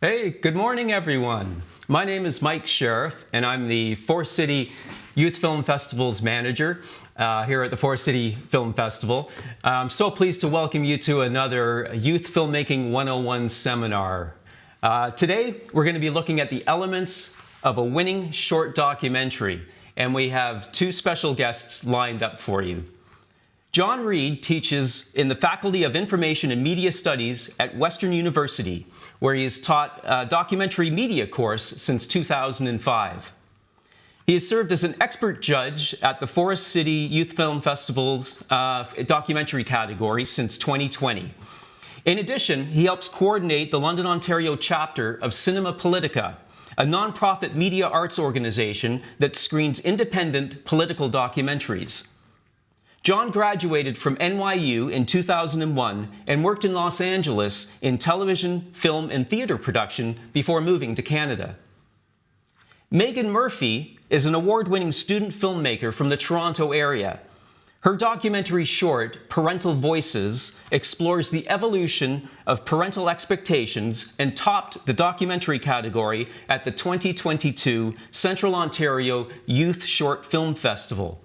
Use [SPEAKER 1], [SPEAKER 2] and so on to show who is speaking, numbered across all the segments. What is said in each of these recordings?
[SPEAKER 1] Hey, good morning, everyone. My name is Mike Sheriff, and I'm the Forest City Youth Film Festival's manager here at the Forest City Film Festival. I'm so pleased to welcome you to another Youth Filmmaking 101 seminar. Today, we're going to be looking at the elements of a winning short documentary, and we have two special guests lined up for you. John Reed teaches in the Faculty of Information and Media Studies at Western University, where he has taught a documentary media course since 2005. He has served as an expert judge at the Forest City Youth Film Festival's documentary category since 2020. In addition, he helps coordinate the London, Ontario chapter of Cinema Politica, a nonprofit media arts organization that screens independent political documentaries. John graduated from NYU in 2001 and worked in Los Angeles in television, film, and theater production before moving to Canada. Megan Murphy is an award-winning student filmmaker from the Toronto area. Her documentary short, Parental Voices, explores the evolution of parental expectations and topped the documentary category at the 2022 Central Ontario Youth Short Film Festival.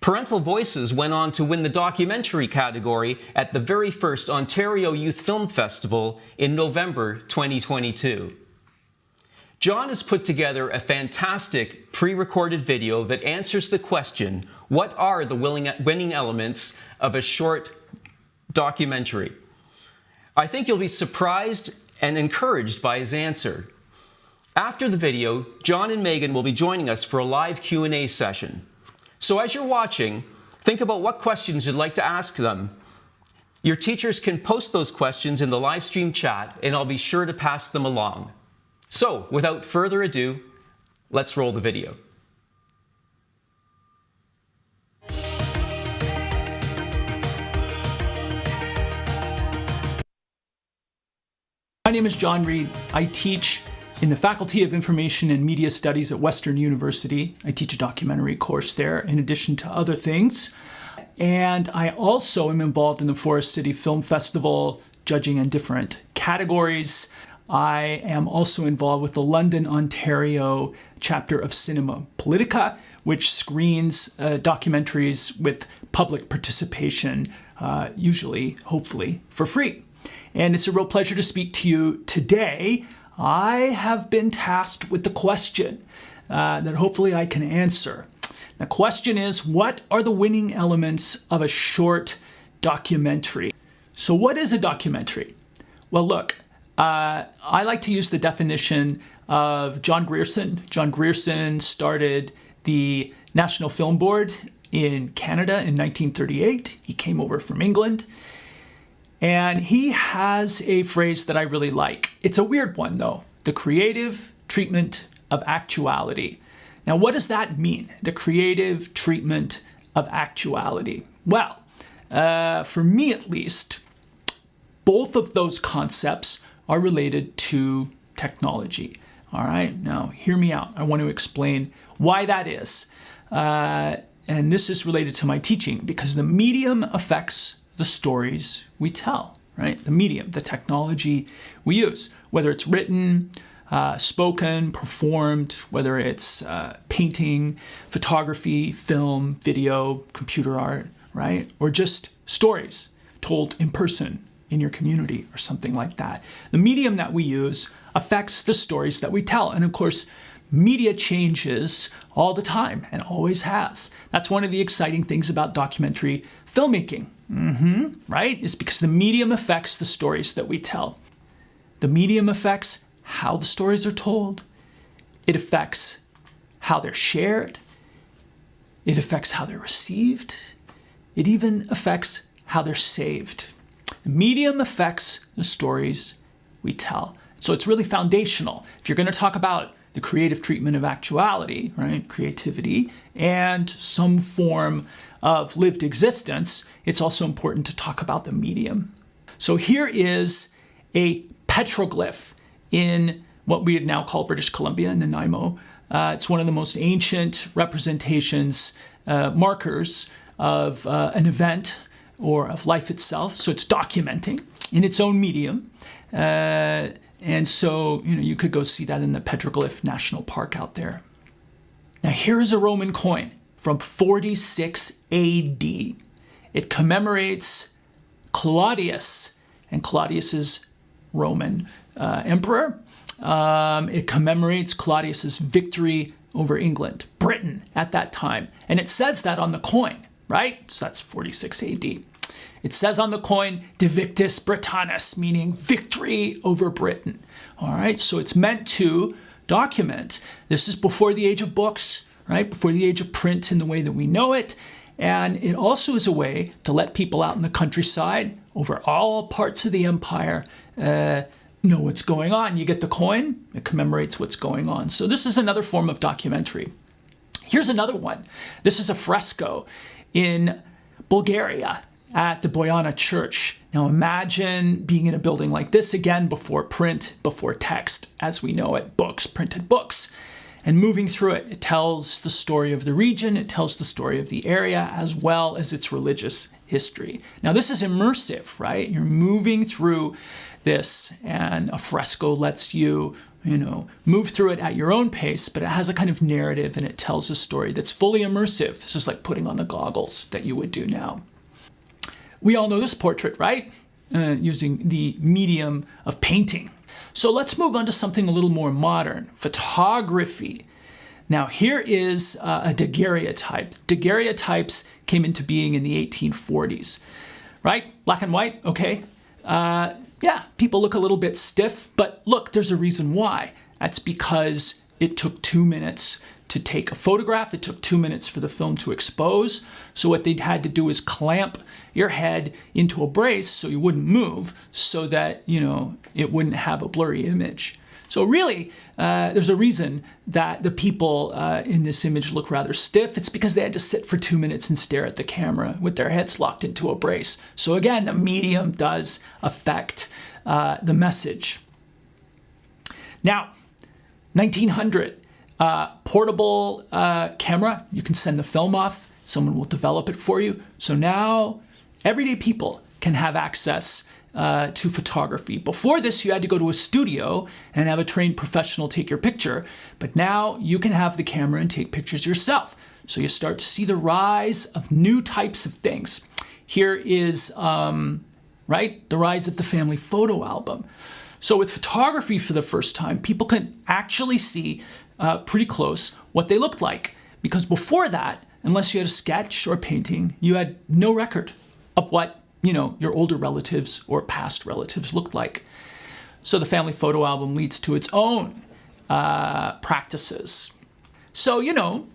[SPEAKER 1] Parental Voices went on to win the documentary category at the very first Ontario Youth Film Festival in November 2022. John has put together a fantastic pre-recorded video that answers the question, what are the winning elements of a short documentary? I think you'll be surprised and encouraged by his answer. After the video, John and Megan will be joining us for a live Q&A session. So as you're watching, think about what questions you'd like to ask them. Your teachers can post those questions in the live stream chat, and I'll be sure to pass them along. So, without further ado, let's roll the video.
[SPEAKER 2] My name is John Reed. I teach in the Faculty of Information and Media Studies at Western University. I teach a documentary course there in addition to other things. And I also am involved in the Forest City Film Festival, judging in different categories. I am also involved with the London, Ontario chapter of Cinema Politica, which screens documentaries with public participation, usually, hopefully, for free. And it's a real pleasure to speak to you today. I have been tasked with the question that hopefully I can answer. The question is, what are the winning elements of a short documentary? So what is a documentary? Well, look, I like to use the definition of John Grierson. John Grierson started the National Film Board in Canada in 1938. He came over from England. And he has a phrase that I really like. It's a weird one, though. The creative treatment of actuality. Now, what does that mean? The creative treatment of actuality. Well, for me at least, both of those concepts are related to technology. All right, now hear me out. I want to explain why that is. And this is related to my teaching because the medium affects the stories we tell, right? The medium, the technology we use, whether it's written, spoken, performed, whether it's painting, photography, film, video, computer art, right? Or just stories told in person in your community or something like that. The medium that we use affects the stories that we tell. And of course, media changes all the time and always has. That's one of the exciting things about documentary filmmaking. Right? It's because the medium affects the stories that we tell. The medium affects how the stories are told. It affects how they're shared. It affects how they're received. It even affects how they're saved. The medium affects the stories we tell. So it's really foundational. If you're going to talk about the creative treatment of actuality, right, creativity, and some form of lived existence, it's also important to talk about the medium. So here is a petroglyph in what we would now call British Columbia in Nanaimo. It's one of the most ancient representations, markers of an event or of life itself. So it's documenting in its own medium. And so, you could go see that in the Petroglyph National Park out there. Now, here's a Roman coin from 46 AD. It commemorates Claudius, and Claudius is Roman emperor. It commemorates Claudius's victory over England, Britain at that time. And it says that on the coin, right? So that's 46 AD. It says on the coin, De Victis Britannis, meaning victory over Britain. All right, so it's meant to document. This is before the age of books, right? Before the age of print in the way that we know it. And it also is a way to let people out in the countryside over all parts of the empire know what's going on. You get the coin, it commemorates what's going on. So this is another form of documentary. Here's another one. This is a fresco in Bulgaria at the Bojana Church. Now imagine being in a building like this, again, before print, before text, as we know it, books, printed books. And moving through it, it tells the story of the region, it tells the story of the area, as well as its religious history. Now this is immersive, right? You're moving through this, and a fresco lets you, move through it at your own pace, but it has a kind of narrative and it tells a story that's fully immersive. This is like putting on the goggles that you would do now. We all know this portrait, right? Using the medium of painting. So let's move on to something a little more modern, photography. Now here is a daguerreotype. Daguerreotypes came into being in the 1840s, right? Black and white, okay. Yeah, people look a little bit stiff, but look, there's a reason why. That's because it took 2 minutes to take a photograph. It took 2 minutes for the film to expose. So what they'd had to do is clamp your head into a brace so you wouldn't move, so that, it wouldn't have a blurry image. So really, there's a reason that the people in this image look rather stiff. It's because they had to sit for 2 minutes and stare at the camera with their heads locked into a brace. So again, the medium does affect the message. Now, 1900, portable camera, you can send the film off, someone will develop it for you. So now everyday people can have access to photography. Before this, you had to go to a studio and have a trained professional take your picture, but now you can have the camera and take pictures yourself. So you start to see the rise of new types of things. Here is, the rise of the family photo album. So with photography for the first time, people can actually see pretty close what they looked like. Because before that, unless you had a sketch or painting, you had no record of what your older relatives or past relatives looked like. So the family photo album leads to its own practices. So,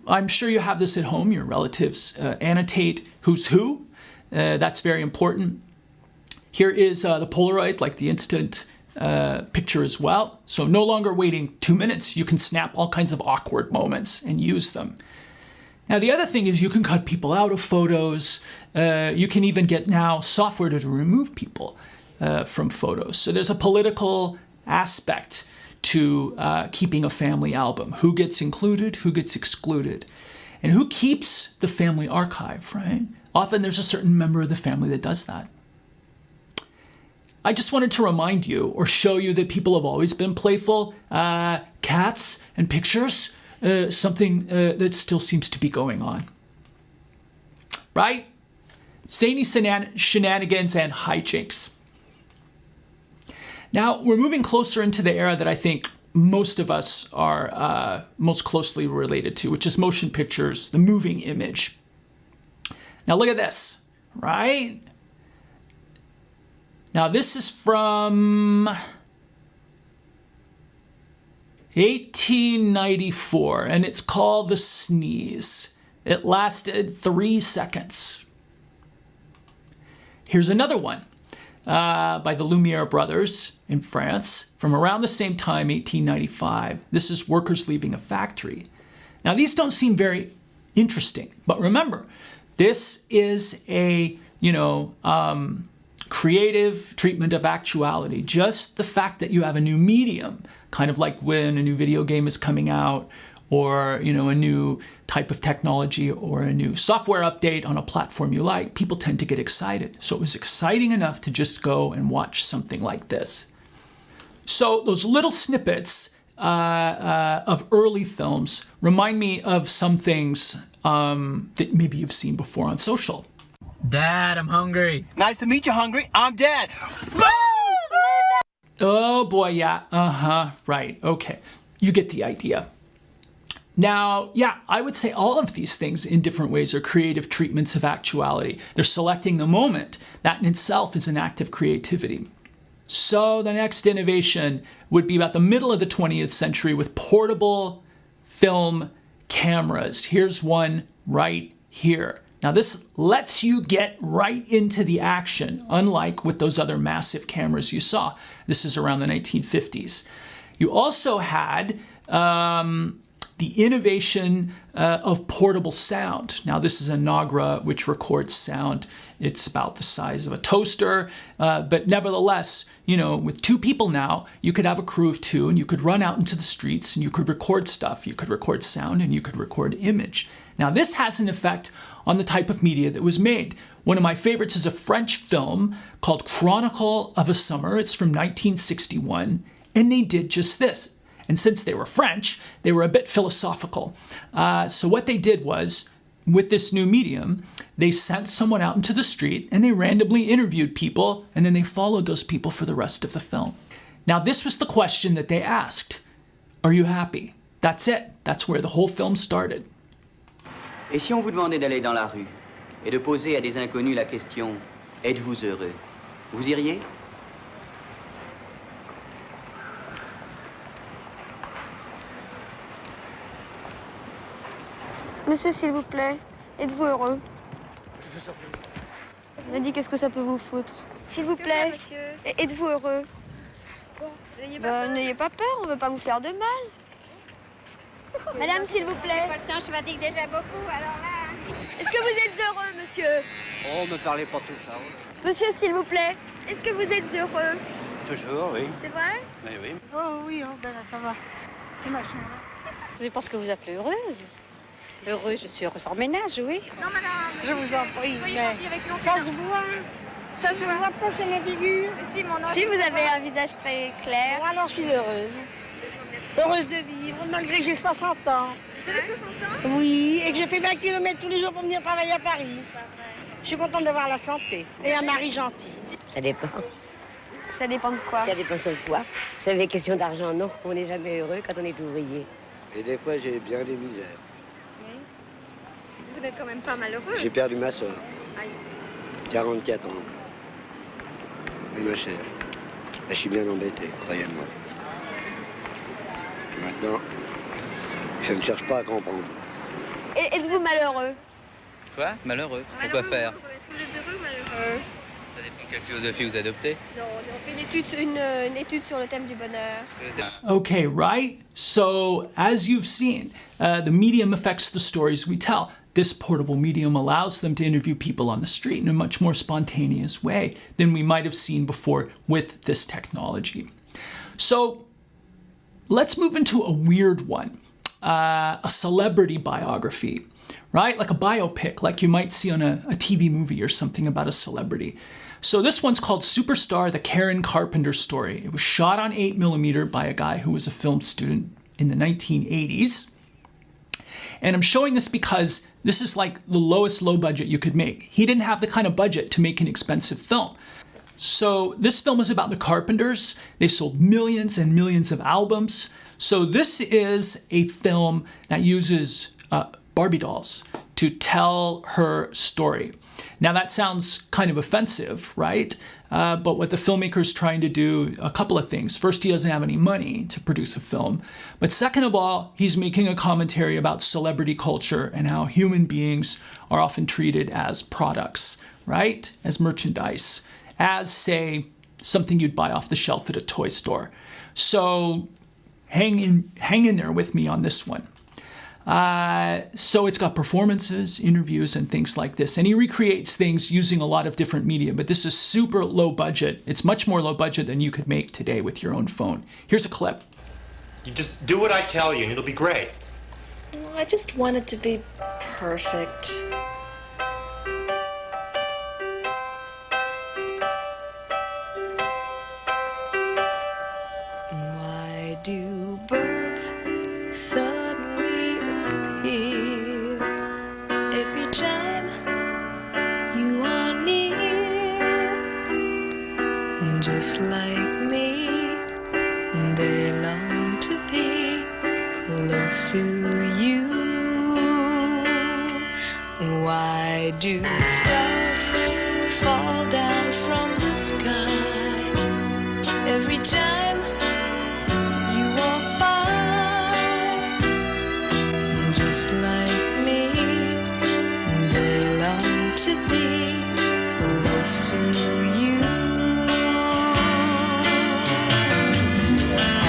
[SPEAKER 2] I'm sure you have this at home. Your relatives annotate who's who. That's very important. Here is the Polaroid, like the instant picture as well. So no longer waiting 2 minutes. You can snap all kinds of awkward moments and use them. Now, the other thing is you can cut people out of photos. You can even get now software to remove people from photos. So there's a political aspect to keeping a family album. Who gets included, who gets excluded, and who keeps the family archive, right? Often there's a certain member of the family that does that. I just wanted to remind you or show you that people have always been playful. Cats and pictures. Something that still seems to be going on. Right? Zany shenanigans and hijinks. Now, we're moving closer into the era that I think most of us are most closely related to, which is motion pictures, the moving image. Now, look at this, right? Now, this is from 1894, and it's called The Sneeze. It lasted 3 seconds. Here's another one by the Lumiere brothers in France from around the same time, 1895. This is workers leaving a factory. Now, these don't seem very interesting, but remember, this is a, creative treatment of actuality. Just the fact that you have a new medium, kind of like when a new video game is coming out, or a new type of technology or a new software update on a platform you like, people tend to get excited. So it was exciting enough to just go and watch something like this. So those little snippets of early films remind me of some things that maybe you've seen before on social.
[SPEAKER 3] Dad, I'm hungry.
[SPEAKER 4] Nice to meet you, Hungry. I'm Dad.
[SPEAKER 2] Oh boy, yeah, right, okay. You get the idea. Now, yeah, I would say all of these things in different ways are creative treatments of actuality. They're selecting the moment. That in itself is an act of creativity. So the next innovation would be about the middle of the 20th century with portable film cameras. Here's one right here. Now this lets you get right into the action, unlike with those other massive cameras you saw. This is around the 1950s. You also had the innovation of portable sound. Now this is a Nagra which records sound. It's about the size of a toaster, but nevertheless, you know, with two people now, you could have a crew of two and you could run out into the streets and you could record stuff. You could record sound and you could record image. Now this has an effect on the type of media that was made. One of my favorites is a French film called Chronicle of a Summer. It's from 1961, and they did just this. And since they were French, they were a bit philosophical. So what they did was, with this new medium, they sent someone out into the street and they randomly interviewed people, and then they followed those people for the rest of the film. Now this was the question that they asked. Are you happy? That's it. That's where the whole film started.
[SPEAKER 5] Et si on vous demandait d'aller dans la rue et de poser à des inconnus la question « Êtes-vous heureux ?» Vous iriez?
[SPEAKER 6] Monsieur, s'il vous plaît, êtes-vous heureux? Je me dis, qu'est-ce que ça peut vous foutre? S'il vous plaît, êtes-vous heureux? N'ayez pas peur, on ne veut pas vous faire de mal. Madame, s'il vous plaît.
[SPEAKER 7] Pas le temps, je fatigue déjà beaucoup, alors là...
[SPEAKER 6] Est-ce que vous êtes heureux, monsieur?
[SPEAKER 4] Oh, me parlez pas tout ça.
[SPEAKER 6] Monsieur, s'il vous plaît, est-ce que vous êtes heureux?
[SPEAKER 4] Toujours, oui.
[SPEAKER 6] C'est vrai?
[SPEAKER 4] Oui, oui.
[SPEAKER 7] Oh oui, oh, ben là, ça va. C'est machin, là.
[SPEAKER 8] Ça dépend ce que vous appelez heureuse. Heureuse, je suis heureuse en ménage, oui.
[SPEAKER 7] Non, madame. Je vous en prie,
[SPEAKER 6] Soyez
[SPEAKER 7] mais
[SPEAKER 6] gentille avec nous.
[SPEAKER 7] ça se voit.
[SPEAKER 6] Ça se voit.
[SPEAKER 7] pas sur ma figure.
[SPEAKER 6] Mais si, mon ange. Si vous avez un visage très clair.
[SPEAKER 7] Bon, alors je suis heureuse. Heureuse de vivre, malgré que j'ai 60 ans.
[SPEAKER 6] Vous avez 60 ans?
[SPEAKER 7] Oui, et que je fais 20 km tous les jours pour venir travailler à Paris. Je suis contente d'avoir la santé et un mari gentil.
[SPEAKER 9] Ça dépend.
[SPEAKER 6] Ça dépend de quoi?
[SPEAKER 9] Ça dépend sur quoi. Vous savez, question d'argent, non. On n'est jamais heureux quand on est ouvrier.
[SPEAKER 10] Et des fois, j'ai bien des misères.
[SPEAKER 6] Oui. Vous n'êtes quand même pas malheureux.
[SPEAKER 10] J'ai perdu ma soeur.
[SPEAKER 6] Aïe.
[SPEAKER 10] 44 ans. Oui, ma chère. Je suis bien embêté, croyez-moi. Maintenant, je ne cherche pas à comprendre.
[SPEAKER 6] Et êtes-vous malheureux?
[SPEAKER 11] Quoi? Malheureux? Pourquoi faire?
[SPEAKER 6] Est-ce que vous êtes heureux ou malheureux?
[SPEAKER 11] Ça dépend quelle philosophie vous adoptez.
[SPEAKER 6] Non, on fait une étude sur le thème du bonheur.
[SPEAKER 2] Okay, right? So, as you've seen, the medium affects the stories we tell. This portable medium allows them to interview people on the street in a much more spontaneous way than we might have seen before with this technology. So, let's move into a weird one, a celebrity biography, right? Like a biopic, like you might see on a TV movie or something about a celebrity. So this one's called Superstar, the Karen Carpenter Story. It was shot on 8mm by a guy who was a film student in the 1980s. And I'm showing this because this is like the lowest low budget you could make. He didn't have the kind of budget to make an expensive film. So this film is about the Carpenters. They sold millions and millions of albums. So this is a film that uses Barbie dolls to tell her story. Now that sounds kind of offensive, right? But what the filmmaker is trying to do, a couple of things. First, he doesn't have any money to produce a film. But second of all, he's making a commentary about celebrity culture and how human beings are often treated as products, right? As merchandise, as, say, something you'd buy off the shelf at a toy store. So hang in there with me on this one. So it's got performances, interviews, and things like this. And he recreates things using a lot of different media, but this is super low budget. It's much more low budget than you could make today with your own phone. Here's a clip.
[SPEAKER 12] You just do what I tell you and it'll be great.
[SPEAKER 13] I just want it to be perfect.
[SPEAKER 14] time you are near, just like me, they long to be close to you. Why do stars fall down from the sky every time you walk by? Just like me, they long to be close to you.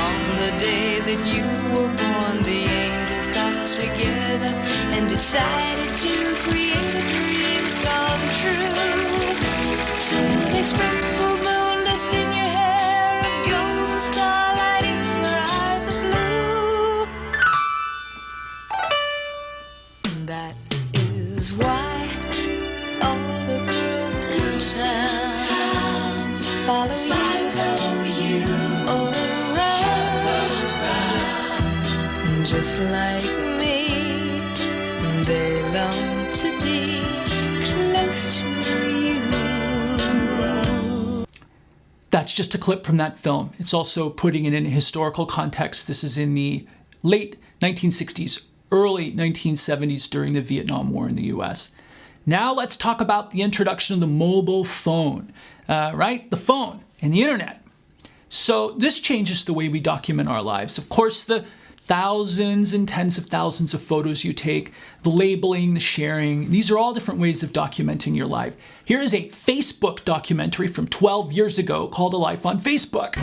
[SPEAKER 14] On the day that you were born, the angels got together and decided to create a dream come true. So they sprinkled moon dust in your hair, a golden starlight in your eyes of blue. That is why all the girls in town follow you all around. Just like me, they long to be close to you.
[SPEAKER 2] That's just a clip from that film. It's also putting it in a historical context. This is in the late 1960s, early 1970s during the Vietnam War in the US. Now let's talk about the introduction of the mobile phone, right? The phone and the internet. So this changes the way we document our lives. Of course, the thousands and tens of thousands of photos you take, the labeling, the sharing, these are all different ways of documenting your life. Here is a Facebook documentary from 12 years ago called A Life on Facebook.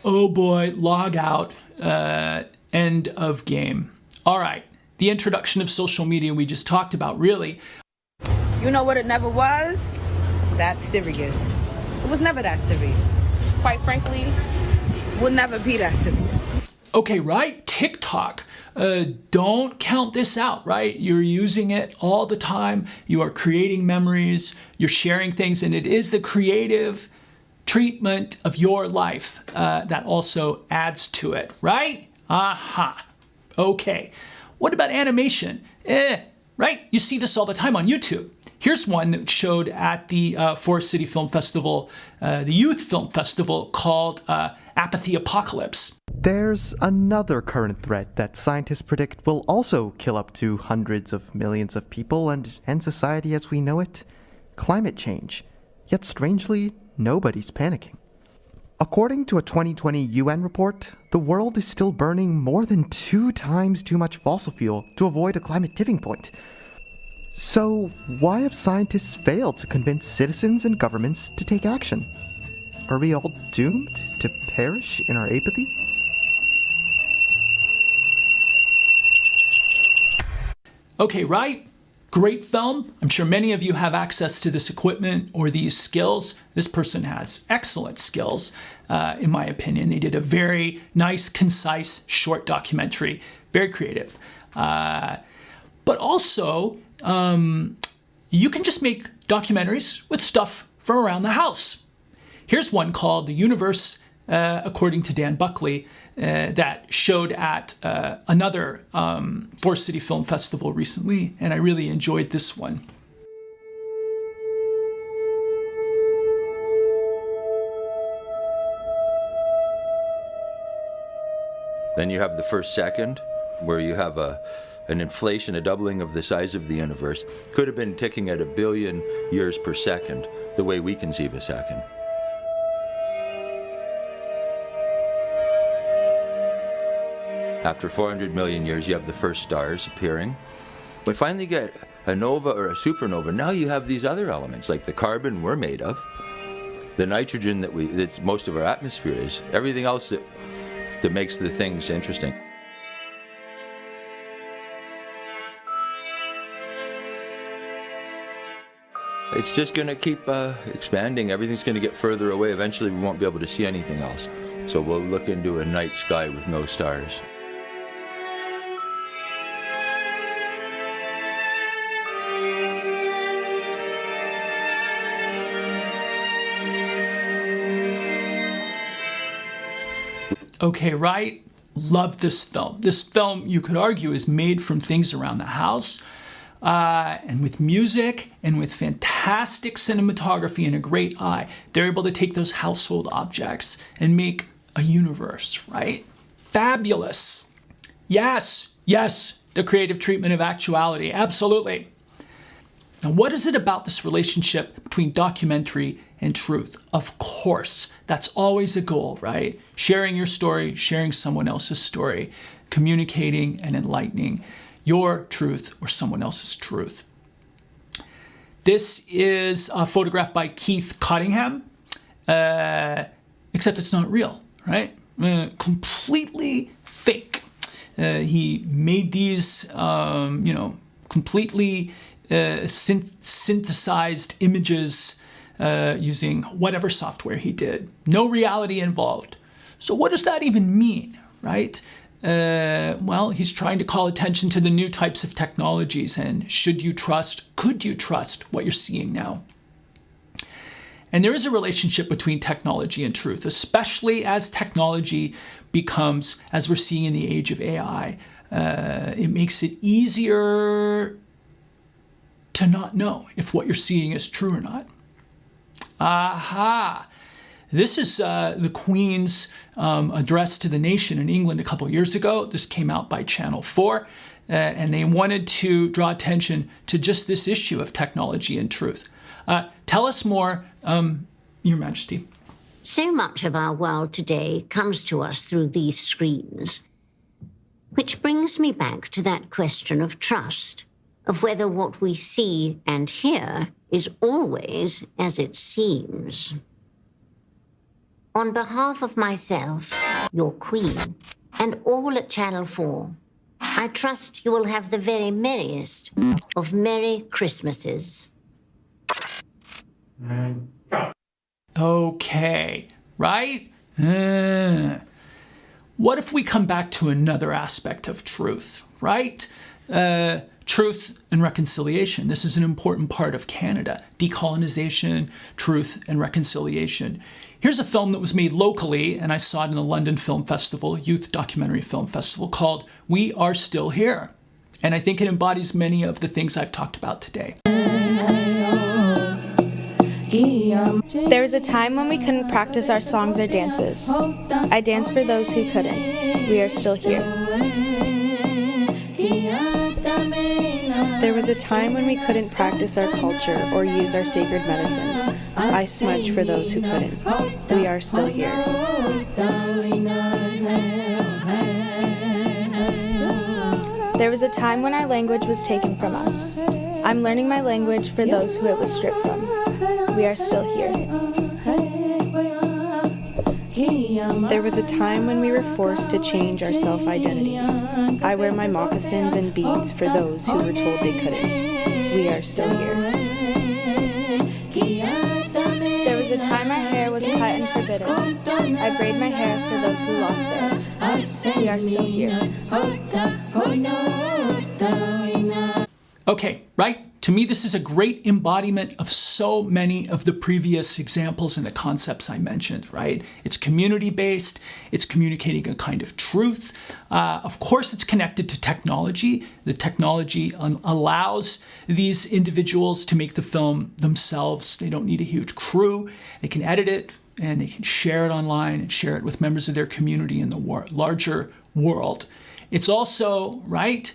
[SPEAKER 2] Oh boy, log out, end of game. All right, the introduction of social media we just talked about, really.
[SPEAKER 15] You know what it never was? That serious. It was never that serious. Quite frankly, would never be that serious.
[SPEAKER 2] Okay, right? TikTok. Don't count this out, right? You're using it all the time. You are creating memories. You're sharing things, and it is the creative treatment of your life that also adds to it, right? Aha. Okay. What about animation? Right? You see this all the time on YouTube. Here's one that showed at the Forest City Film Festival, the Youth Film Festival, called Apathy Apocalypse.
[SPEAKER 16] There's another current threat that scientists predict will also kill up to hundreds of millions of people and end society as we know it: climate change. Yet strangely, nobody's panicking. According to a 2020 UN report, the world is still burning more than 2 times too much fossil fuel to avoid a climate tipping point. So why have scientists failed to convince citizens and governments to take action? Are we all doomed to perish in our apathy?
[SPEAKER 2] Okay, right? Great film. I'm sure many of you have access to this equipment or these skills. This person has excellent skills, in my opinion. They did a very nice, concise, short documentary. Very creative. But also, you can just make documentaries with stuff from around the house. Here's one called The Universe, according to Dan Buckley, that showed at another Forest City Film Festival recently, and I really enjoyed this one.
[SPEAKER 17] Then you have the first second, where you have a an inflation, a doubling of the size of the universe, could have been ticking at 1 billion years per second, the way we conceive a second. After 400 million years, you have the first stars appearing. We finally get a nova or a supernova. Now you have these other elements, like the carbon we're made of, the nitrogen that most of our atmosphere is, everything else that makes the things interesting. It's just going to keep expanding. Everything's going to get further away. Eventually we won't be able to see anything else. So we'll look into a night sky with no stars.
[SPEAKER 2] Okay, right? Love this film. This film, you could argue, is made from things around the house, and with music and with fantastic cinematography and a great eye. They're able to take those household objects and make a universe, right? Fabulous. Yes, yes, the creative treatment of actuality, absolutely. Now, what is it about this relationship between documentary and truth? Of course, that's always a goal, right? Sharing your story, sharing someone else's story, communicating and enlightening your truth or someone else's truth. This is a photograph by Keith Cottingham, except it's not real, right? Completely fake. He made these, completely synthesized images using whatever software he did. No reality involved. So what does that even mean, right? Well, he's trying to call attention to the new types of technologies and could you trust what you're seeing now? And there is a relationship between technology and truth, especially as technology becomes, as we're seeing in the age of AI, it makes it easier to not know if what you're seeing is true or not. Aha! This is the Queen's address to the nation in England a couple years ago. This came out by Channel 4, and they wanted to draw attention to just this issue of technology and truth. Tell us more, Your Majesty.
[SPEAKER 18] So much of our world today comes to us through these screens, which brings me back to that question of trust, of whether what we see and hear is always as it seems. On behalf of myself, your Queen, and all at Channel 4, I trust you will have the very merriest of Merry Christmases.
[SPEAKER 2] Okay, right? What if we come back to another aspect of truth, right? Truth and reconciliation. This is an important part of Canada. Decolonization, truth, and reconciliation. Here's a film that was made locally, and I saw it in the London Film Festival, Youth Documentary Film Festival, called We Are Still Here. And I think it embodies many of the things I've talked about today.
[SPEAKER 19] There was a time when we couldn't practice our songs or dances. I danced for those who couldn't. We are still here. There was a time when we couldn't practice our culture or use our sacred medicines. I smudged for those who couldn't. We are still here. There was a time when our language was taken from us. I'm learning my language for those who it was stripped from. We are still here. There was a time when we were forced to change our self-identities. I wear my moccasins and beads for those who were told they couldn't. We are still here. There was a time our hair was cut and forbidden. I braid my hair for those who lost theirs. We are still here.
[SPEAKER 2] Okay, right? To me, this is a great embodiment of so many of the previous examples and the concepts I mentioned, right? It's community-based, it's communicating a kind of truth. Of course, it's connected to technology. The technology allows these individuals to make the film themselves. They don't need a huge crew. They can edit it, and they can share it online and share it with members of their community in the larger world. It's also, right,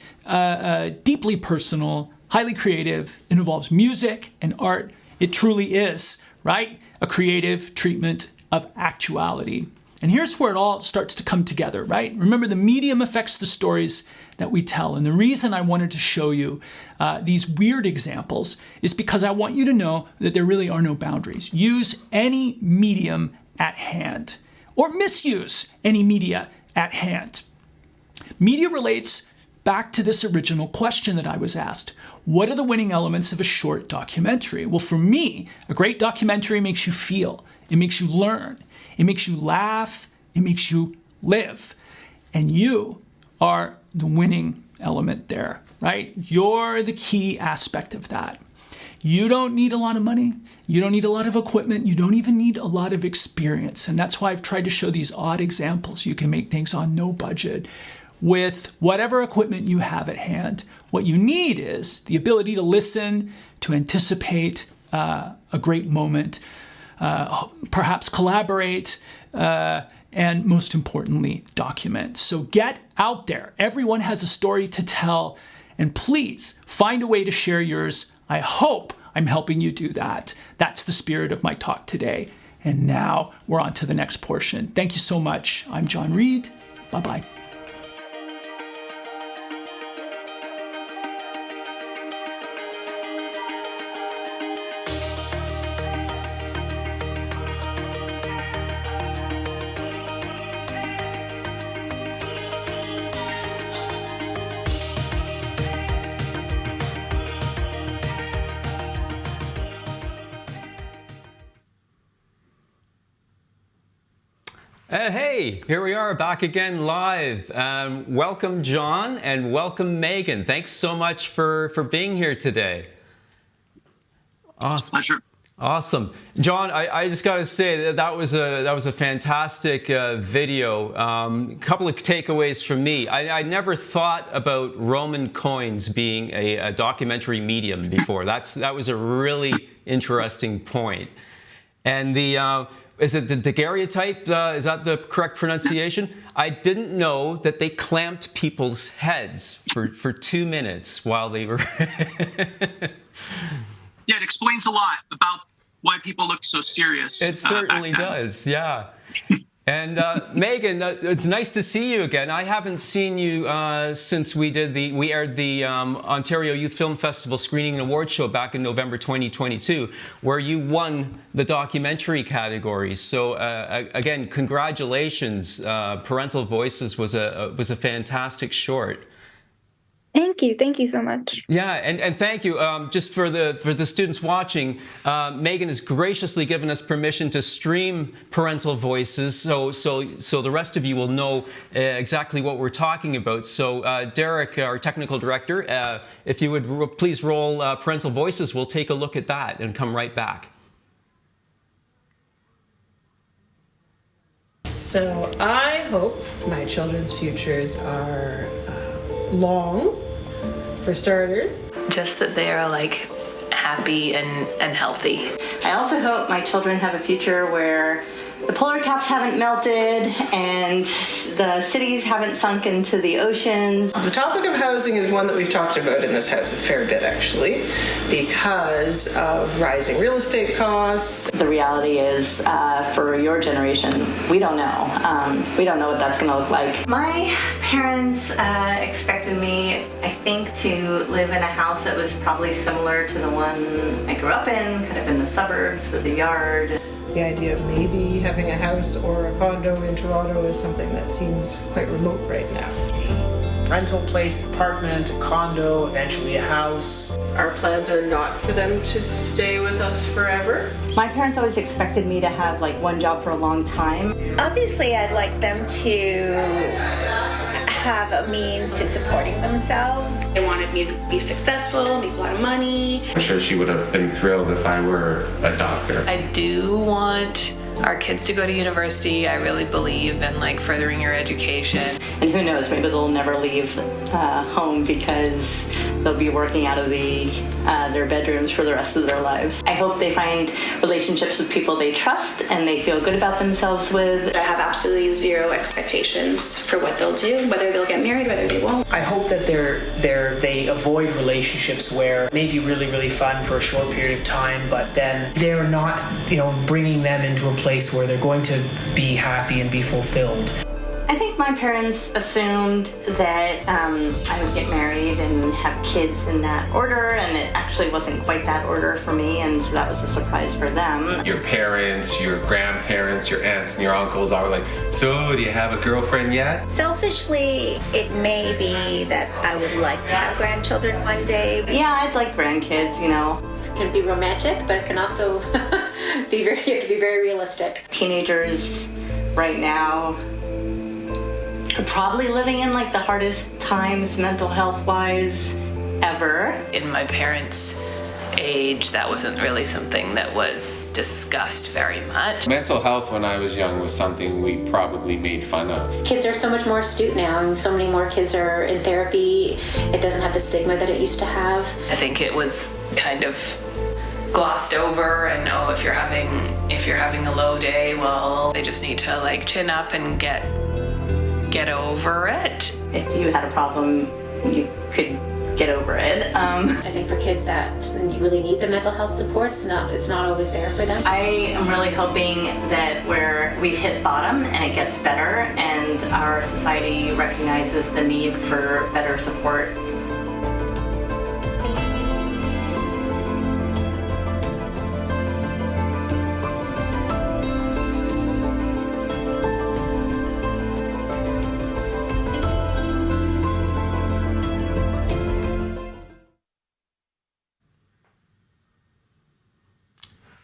[SPEAKER 2] deeply personal, highly creative. It involves music and art. It truly is, right, a creative treatment of actuality. And here's where it all starts to come together, right? Remember, the medium affects the stories that we tell. And the reason I wanted to show you these weird examples is because I want you to know that there really are no boundaries. Use any medium at hand, or misuse any media at hand. Media relates back to this original question that I was asked. What are the winning elements of a short documentary? Well, for me, a great documentary makes you feel. It makes you learn. It makes you laugh. It makes you live. And you are the winning element there, right? You're the key aspect of that. You don't need a lot of money. You don't need a lot of equipment. You don't even need a lot of experience. And that's why I've tried to show these odd examples. You can make things on no budget with whatever equipment you have at hand. What you need is the ability to listen, to anticipate a great moment, perhaps collaborate, and most importantly, document. So get out there. Everyone has a story to tell, and please find a way to share yours. I hope I'm helping you do that. That's the spirit of my talk today. And now we're on to the next portion. Thank you so much. I'm John Reed. Bye-bye.
[SPEAKER 1] Hey, here we are back again live. Welcome, John, and welcome, Megan. Thanks so much for being here today. Awesome.
[SPEAKER 20] It's a pleasure.
[SPEAKER 1] Awesome, John. I just got to say that was a fantastic video. Couple of takeaways from me. I never thought about Roman coins being a documentary medium before. That was a really interesting point. And is it the daguerreotype? Is that the correct pronunciation? I didn't know that they clamped people's heads for 2 minutes while they were...
[SPEAKER 20] Yeah, it explains a lot about why people looked so serious.
[SPEAKER 1] It certainly does, yeah. And Megan, it's nice to see you again. I haven't seen you since we aired the Ontario Youth Film Festival Screening and Award Show back in November 2022, where you won the documentary category. So again, congratulations. Parental Voices was a fantastic short.
[SPEAKER 6] Thank you so much.
[SPEAKER 1] Yeah, and thank you. Just for the students watching, Megan has graciously given us permission to stream Parental Voices, so the rest of you will know exactly what we're talking about. So Derek, our technical director, if you would please roll Parental Voices, we'll take a look at that and come right back.
[SPEAKER 21] So I hope my children's futures are long, for starters.
[SPEAKER 13] Just that they are like happy and healthy.
[SPEAKER 22] I also hope my children have a future where the polar caps haven't melted and the cities haven't sunk into the oceans.
[SPEAKER 13] The topic of housing is one that we've talked about in this house a fair bit, actually, because of rising real estate costs.
[SPEAKER 22] The reality is, for your generation, we don't know. We don't know what that's going to look like. My parents expected me, I think, to live in a house that was probably similar to the one I grew up in, kind of in the suburbs with a yard.
[SPEAKER 13] The idea of maybe having a house or a condo in Toronto is something that seems quite remote right now.
[SPEAKER 23] Rental place, apartment, a condo, eventually a house.
[SPEAKER 13] Our plans are not for them to stay with us forever.
[SPEAKER 22] My parents always expected me to have like one job for a long time.
[SPEAKER 24] Obviously, I'd like them to have a means to supporting themselves. They wanted me to be successful, make a lot of money.
[SPEAKER 12] I'm sure she would have been thrilled if I were a doctor.
[SPEAKER 13] I do want
[SPEAKER 3] our kids to go to university. I really believe in like furthering your education.
[SPEAKER 22] And who knows, maybe they'll never leave home because they'll be working out of their bedrooms for the rest of their lives. I hope they find relationships with people they trust and they feel good about themselves with.
[SPEAKER 24] I have absolutely zero expectations for what they'll do, whether they'll get married, whether they won't.
[SPEAKER 23] I hope that they avoid relationships where it may be really, really fun for a short period of time, but then they're not, bringing them into a place where they're going to be happy and be fulfilled.
[SPEAKER 22] I think my parents assumed that I would get married and have kids in that order, and it actually wasn't quite that order for me, and so that was a surprise for them.
[SPEAKER 4] Your parents, your grandparents, your aunts and your uncles are like, so do you have a girlfriend yet?
[SPEAKER 24] Selfishly, it may be that I would like to have grandchildren one day.
[SPEAKER 22] Yeah, I'd like grandkids,
[SPEAKER 5] It's going to be romantic, but it can also you have to be very realistic.
[SPEAKER 22] Teenagers right now are probably living in like the hardest times mental health wise ever.
[SPEAKER 3] In my parents' age, that wasn't really something that was discussed very much.
[SPEAKER 8] Mental health when I was young was something we probably made fun of.
[SPEAKER 5] Kids are so much more astute now, and so many more kids are in therapy. It doesn't have the stigma that it used to have.
[SPEAKER 3] I think it was kind of glossed over, and if you're having a low day, well, they just need to like chin up and get over it.
[SPEAKER 22] If you had a problem, you could get over it.
[SPEAKER 5] I think for kids that really need the mental health support, it's not always there for them.
[SPEAKER 22] I am really hoping that we've hit bottom and it gets better, and our society recognizes the need for better support.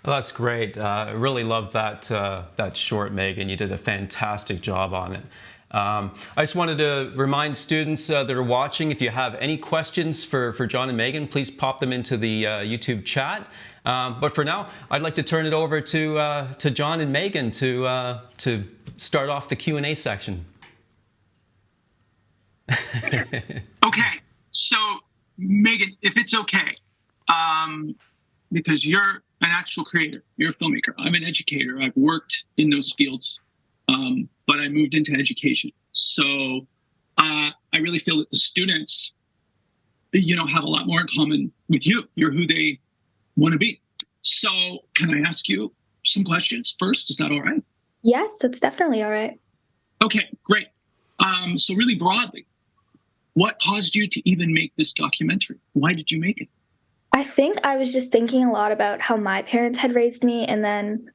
[SPEAKER 1] Well, that's great. I really loved that short, Megan. You did a fantastic job on it. I just wanted to remind students that are watching, if you have any questions for John and Megan, please pop them into the YouTube chat. But for now, I'd like to turn it over to John and Megan to start off the Q&A section.
[SPEAKER 20] Okay, so Megan, if it's okay, because you're an actual creator, you're a filmmaker. I'm an educator. I've worked in those fields, but I moved into education. So I really feel that the students, have a lot more in common with you. You're who they want to be. So can I ask you some questions first? Is that all right?
[SPEAKER 6] Yes, that's definitely all right.
[SPEAKER 20] Okay, great. So really broadly, what caused you to even make this documentary? Why did you make it?
[SPEAKER 6] I think I was just thinking a lot about how my parents had raised me, and then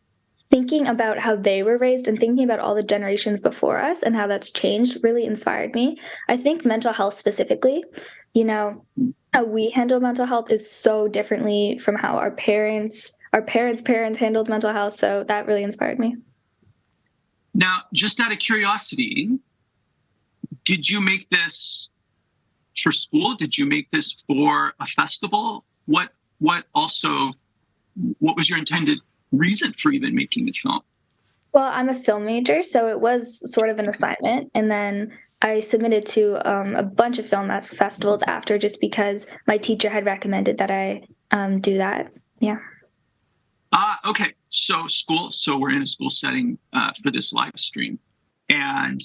[SPEAKER 6] thinking about how they were raised and thinking about all the generations before us and how that's changed really inspired me. I think mental health specifically, how we handle mental health is so differently from how our parents' parents handled mental health. So that really inspired me.
[SPEAKER 20] Now, just out of curiosity, did you make this for school? Did you make this for a festival? What was your intended reason for even making the film?
[SPEAKER 6] Well, I'm a film major, so it was sort of an assignment. And then I submitted to a bunch of film festivals after, just because my teacher had recommended that I do that. Yeah.
[SPEAKER 20] Okay. So school. So we're in a school setting for this live stream. And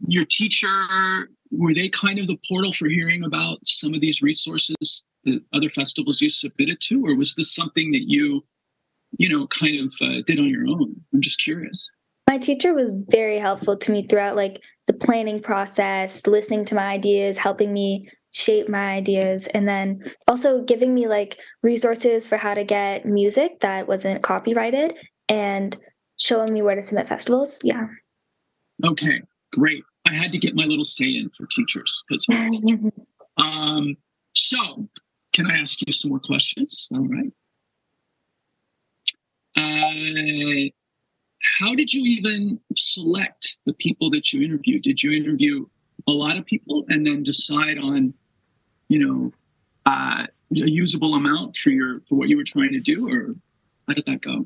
[SPEAKER 20] your teacher, were they kind of the portal for hearing about some of these resources that other festivals you submitted to? Or was this something that you kind of did on your own? I'm just curious.
[SPEAKER 6] My teacher was very helpful to me throughout the planning process, listening to my ideas, helping me shape my ideas, and then also giving me resources for how to get music that wasn't copyrighted and showing me where to submit festivals. Yeah.
[SPEAKER 20] Okay, great. I had to get my little say in for teachers. So can I ask you some more questions? All right. How did you even select the people that you interviewed? Did you interview a lot of people and then decide on, a usable amount for what you were trying to do, or how did that go?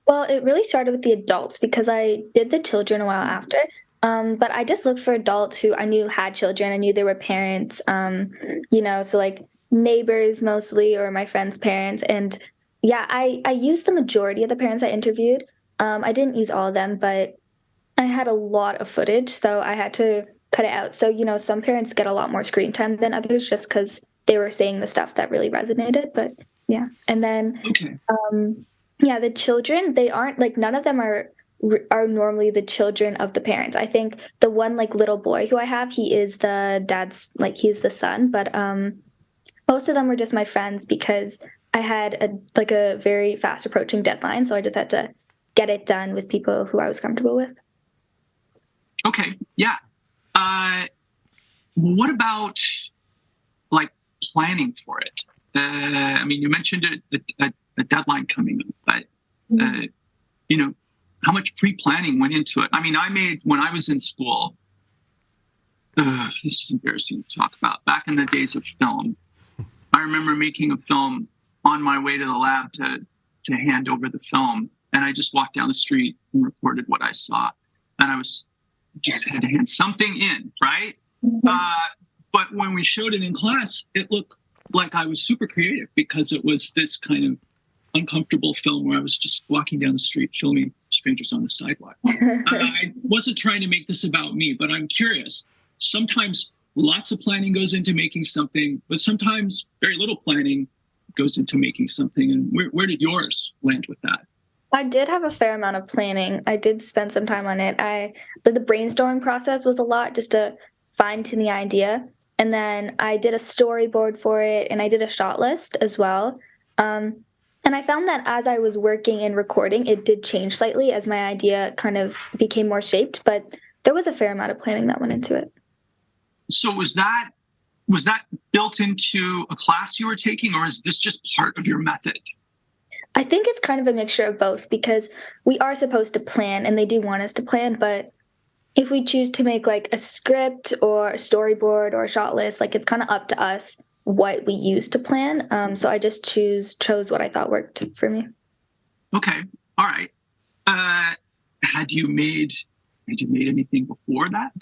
[SPEAKER 6] Well, it really started with the adults because I did the children a while after. But I just looked for adults who I knew had children. I knew they were parents, so like neighbors mostly or my friends' parents. And yeah, I used the majority of the parents I interviewed. I didn't use all of them, but I had a lot of footage, so I had to cut it out. So, some parents get a lot more screen time than others just because they were saying the stuff that really resonated. But yeah. And then, yeah, the children, they aren't like, none of them are normally the children of the parents. I think the one like little boy who I have, he is the dad's, like he's the son, but most of them were just my friends because I had a very fast approaching deadline, so I just had to get it done with people who I was comfortable with.
[SPEAKER 20] Okay, yeah. What about like planning for it? I mean, you mentioned a deadline coming up, but how much pre-planning went into it? I mean, when I was in school, this is embarrassing to talk about. Back in the days of film, I remember making a film on my way to the lab to hand over the film, and I just walked down the street and recorded what I saw, and I was just had to hand something in, right? But when we showed it in class, it looked like I was super creative because it was this kind of uncomfortable film where I was just walking down the street filming strangers on the sidewalk. I wasn't trying to make this about me, but I'm curious. Sometimes lots of planning goes into making something, but sometimes very little planning goes into making something. And where did yours land with that?
[SPEAKER 6] I did have a fair amount of planning. I did spend some time on it. But the brainstorming process was a lot just to fine tune the idea. And then I did a storyboard for it, and I did a shot list as well. And I found that as I was working and recording, it did change slightly as my idea kind of became more shaped, but there was a fair amount of planning that went into it.
[SPEAKER 20] So was that built into a class you were taking, or is this just part of your method?
[SPEAKER 6] I think it's kind of a mixture of both because we are supposed to plan and they do want us to plan, but if we choose to make like a script or a storyboard or a shot list, like it's kind of up to us what we use to plan. So I just chose what I thought worked for me.
[SPEAKER 20] Okay. All right. Had you made anything before that?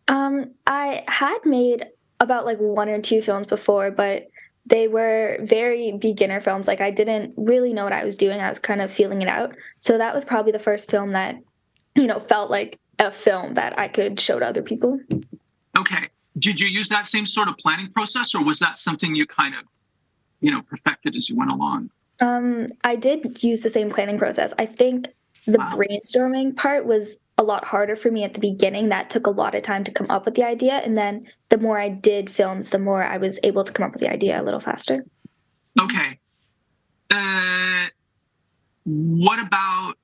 [SPEAKER 6] I had made about like 1 or 2 films before, but they were very beginner films. Like I didn't really know what I was doing. I was kind of feeling it out. So that was probably the first film that, felt like a film that I could show to other people.
[SPEAKER 20] Okay. Did you use that same sort of planning process, or was that something you kind of, perfected as you went along?
[SPEAKER 6] I did use the same planning process. I think the brainstorming part was a lot harder for me at the beginning. That took a lot of time to come up with the idea. And then the more I did films, the more I was able to come up with the idea a little faster.
[SPEAKER 20] Okay. What about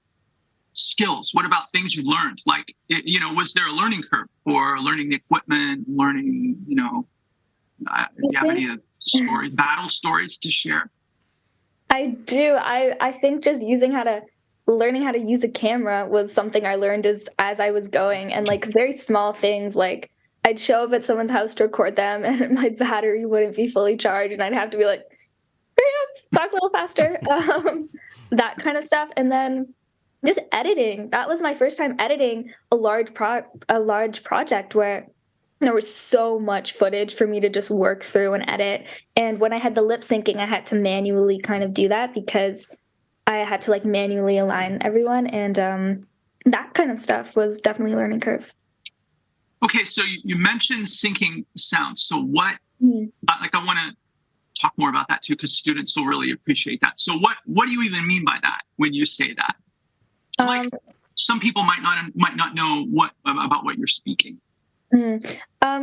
[SPEAKER 20] skills? What about things you learned? Like, was there a learning curve for learning the equipment, learning, do you have any battle stories to share?
[SPEAKER 6] I do. I think just learning how to use a camera was something I learned as I was going, and like very small things, like I'd show up at someone's house to record them and my battery wouldn't be fully charged and I'd have to be like, hurry up, talk a little faster, that kind of stuff. And then just editing. That was my first time editing a large project where there was so much footage for me to just work through and edit. And when I had the lip syncing, I had to manually kind of do that because I had to like manually align everyone. And that kind of stuff was definitely a learning curve.
[SPEAKER 20] Okay, so you mentioned syncing sound. So what, I want to talk more about that too, because students will really appreciate that. So what do you even mean by that when you say that? Like, some people might not know about what you're speaking.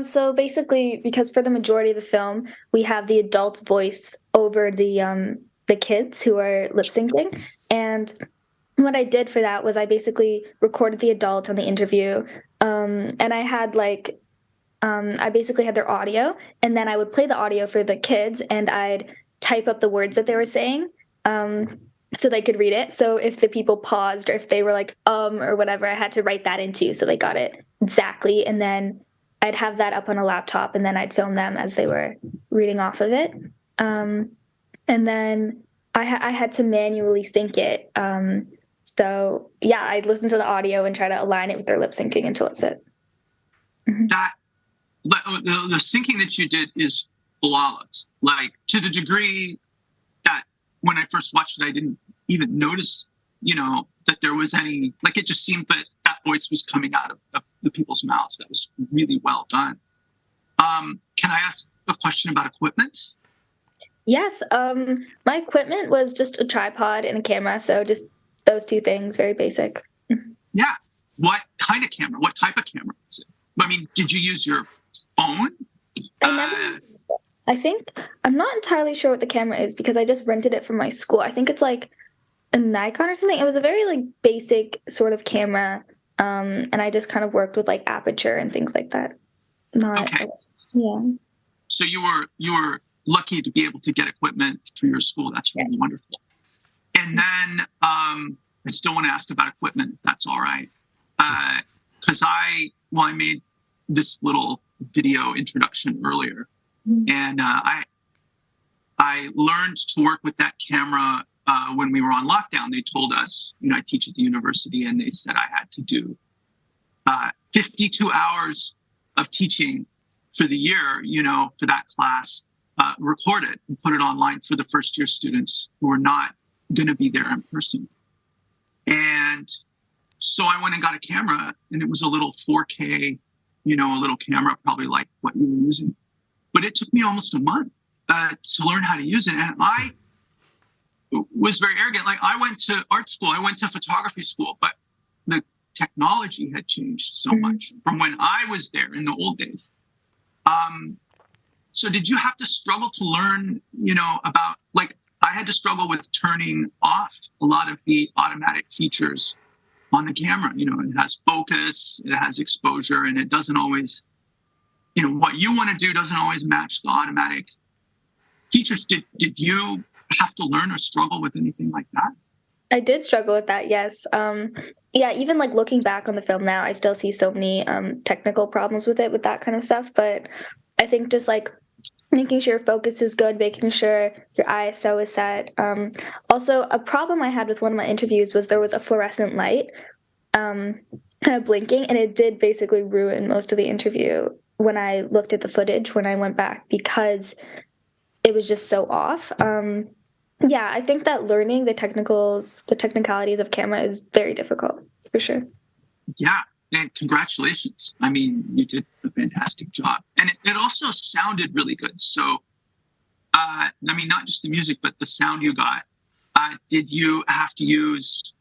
[SPEAKER 6] So basically, because for the majority of the film, we have the adult's voice over the kids who are lip syncing. And what I did for that was I basically recorded the adult on the interview. And I had I basically had their audio, and then I would play the audio for the kids and I'd type up the words that they were saying. So they could read it. So if the people paused or if they were like, or whatever, I had to write that in too. So they got it exactly. And then I'd have that up on a laptop and then I'd film them as they were reading off of it. And then I had to manually sync it So yeah, I'd listen to the audio and try to align it with their lip syncing until it fit.
[SPEAKER 20] The syncing that you did is flawless. Like, to the degree that when I first watched it, I didn't even notice, that there was any, like, it just seemed that that voice was coming out of the people's mouths. That was really well done. Can I ask a question about equipment?
[SPEAKER 6] Yes. My equipment was just a tripod and a camera. So just those two things, very basic.
[SPEAKER 20] Yeah. What kind of camera? What type of camera was it? I mean, did you use your phone?
[SPEAKER 6] I think, I'm not entirely sure what the camera is because I just rented it from my school. I think it's like a Nikon or something. It was a very like basic sort of camera. And I just kind of worked with like aperture and things like that.
[SPEAKER 20] Okay.
[SPEAKER 6] Yeah.
[SPEAKER 20] So you were lucky to be able to get equipment through your school. That's really wonderful. And then I still want to ask about equipment, if that's all right. Because I made this little video introduction earlier, and I learned to work with that camera when we were on lockdown. They told us, I teach at the university, and they said I had to do 52 hours of teaching for the year, for that class, record it and put it online for the first year students who were not going to be there in person. And so I went and got a camera, and it was a little 4K, a little camera, probably like what you were using. But it took me almost a month to learn how to use it. And I was very arrogant. Like, I went to art school, I went to photography school, but the technology had changed so much from when I was there in the old days. So did you have to struggle to learn, about, like, I had to struggle with turning off a lot of the automatic features on the camera. It has focus, it has exposure, and it doesn't always, what you want to do doesn't always match the automatic features. Did you have to learn or struggle with anything like that?
[SPEAKER 6] I did struggle with that, yes. Yeah, even like looking back on the film now, I still see so many technical problems with it, with that kind of stuff. But I think just like making sure focus is good, making sure your ISO is set. Also, a problem I had with one of my interviews was there was a fluorescent light kind of blinking, and it did basically ruin most of the interview when I looked at the footage when I went back, because it was just so off. Yeah, I think that learning the technicalities of camera is very difficult, for sure.
[SPEAKER 20] Yeah, and congratulations. I mean, you did a fantastic job. And it also sounded really good. So, not just the music, but the sound you got. Did you have to use,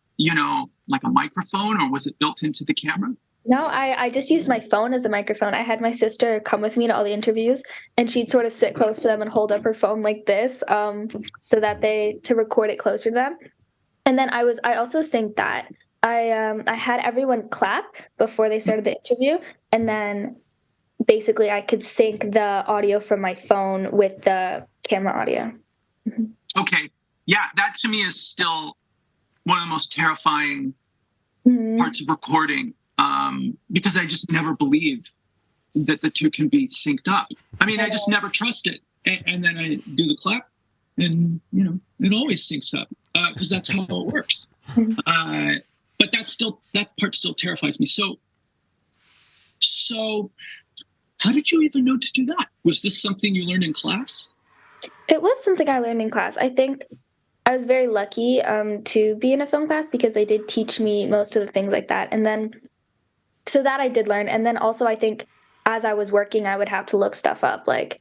[SPEAKER 20] like a microphone, or was it built into the camera?
[SPEAKER 6] No, I just used my phone as a microphone. I had my sister come with me to all the interviews, and she'd sort of sit close to them and hold up her phone like this, so that to record it closer to them. And then I also synced that. I had everyone clap before they started the interview, and then basically I could sync the audio from my phone with the camera audio.
[SPEAKER 20] Okay. Yeah, that to me is still one of the most terrifying parts of recording. Because I just never believed that the two can be synced up. I mean, I just never trust it. And then I do the clap, and, it always syncs up, because that's how it works. But that part still terrifies me. So how did you even know to do that? Was this something you learned in class?
[SPEAKER 6] It was something I learned in class. I think I was very lucky to be in a film class, because they did teach me most of the things like that. And then so that I did learn. And then also I think as I was working, I would have to look stuff up. Like,